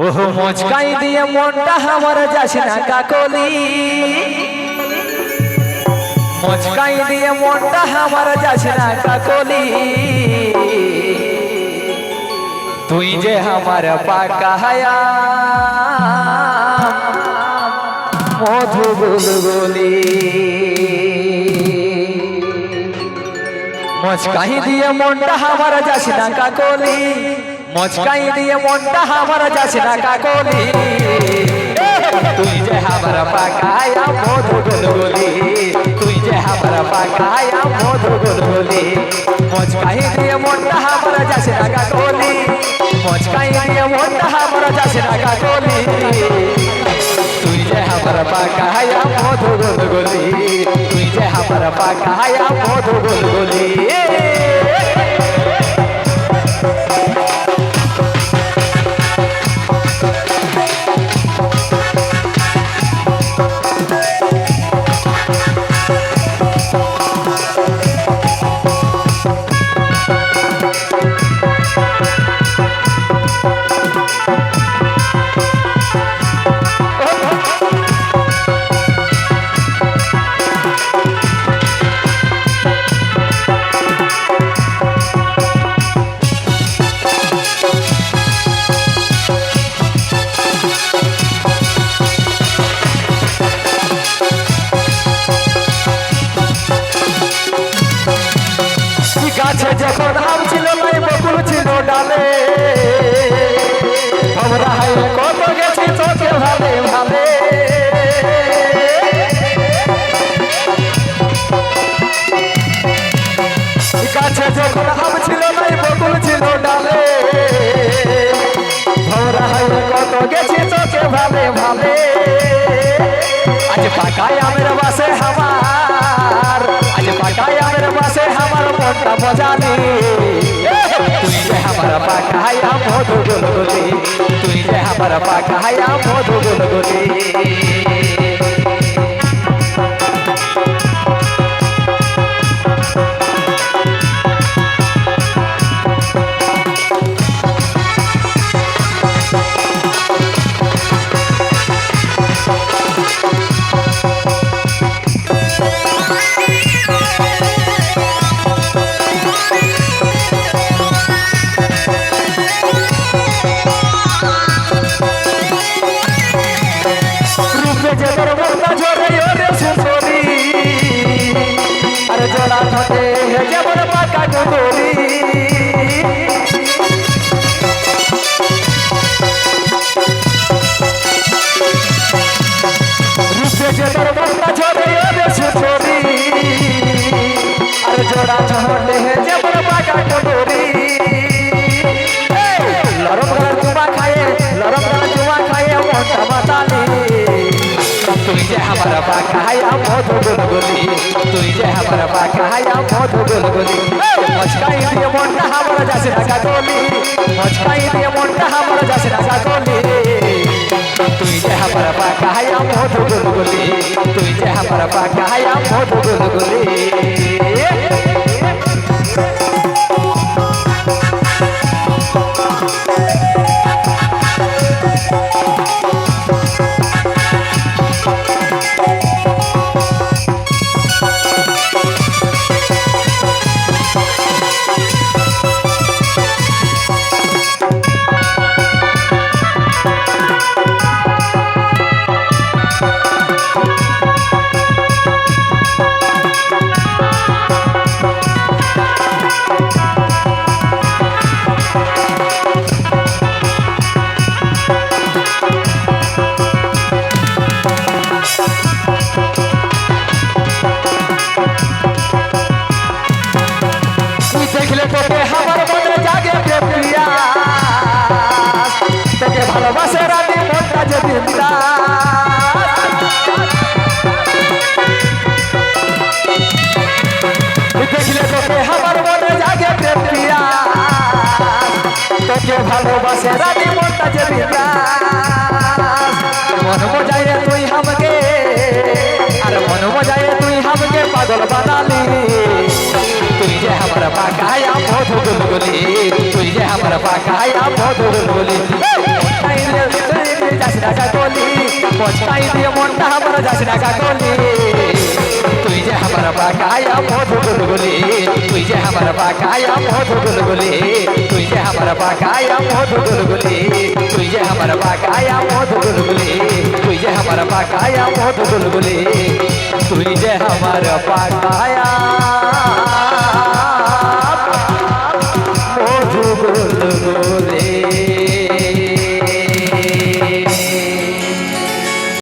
ওহ মচকাই দিয়ে মনটা আমার যাস না কাকলি, মচকাই দিয়ে মনটা আমার যাস না কাকলি। তুই যে আমার পাকা হায়া মধু গুলগুলি, মচকাই দিয়ে মনটা আমার যাস না কাকলি, মচকাই দিয়ে মনটা আমার যাস না কাকলি। তুই যে আমার পাকায়া মধু গুলগুলি, তুই যে আমার পাকায়া মধু গুলগুলি। মচকাই দিয়ে মনটা আমার যাস না কাকলি, মচকাই দিয়ে মনটা আমার যাস না কাকলি। তুই যে আমার পাকায়া মধু গুলগুলি, তুই যে আমার পাকায়া মধু গুলগুলি। গাছে যখন আম ছিল নাই বকুল ছিল ডালে, আমরা কত গেছি চোখে ভালে ভালে। গাছে যখন আম ছিল নাই বকুল ছিল ডালে, আমরা কত গেছি চোখে ভালে ভালে। আজ পাকায় আমের বাসে আমার, আজ পাকায় আমের বাসে আমার মনটা বজালি। তুই যে আমার পাকায়া মধু গুলগুলি, তুই যে আমার পাকায়া মধু গুলগুলি। জোড়া ঠোঁটে যেমন পাকা ডুবুরি, রূপে যে তোর মনটা ঝরে সুছরি। আর জোড়া ঠোঁটে যেমন পাকা ডুবুরি, লরম গলা চুমা খায়ে, লরম গলা চুমা খায়ে মনটা বাতালি। তুই যে আমার পাকায়া মধু গুলগুলি, তুই যে আমার পাকায়া মধু গুলগুলি। মচকাই দিয়ে মনটা আমার যাস না কাকলি, মচকাই দিয়ে মনটা আমার যাস না কাকলি। তুই যে আমার পাকায়া মধু গুলগুলি, তুই যে আমার পাকায়া মধু গুলগুলি। ভালোবাসে রাতে মনটা যদি দেখলে তোকে আমার মনে জাগে প্রেম প্রিয়া, তোকে ভালোবাসে রাতে মনটা যদি মন মজায় তুই আমাকে, আর মন মজায় তুই আমাকে পাগল বানালি। তুই যে আমার পাকায়া মধু গুলগুলি, তুই যে আমার পাকায়া মধু গুলগুলি। মচকাই দিয়ে মনটা আমার যাস না কাকলি তুই যে আমার বাকায়া মধু গুলগুলি তুই যে আমার বাকায়া মধু গুলগুলি তুই যে আমার বাকায়া মধু গুলগুলি তুই যে আমার বাকায়া মধু গুলগুলি তুই যে আমার বাকায়া মধু গুলগুলি তুই যে আমার বাকায়া মধু গুলগুলি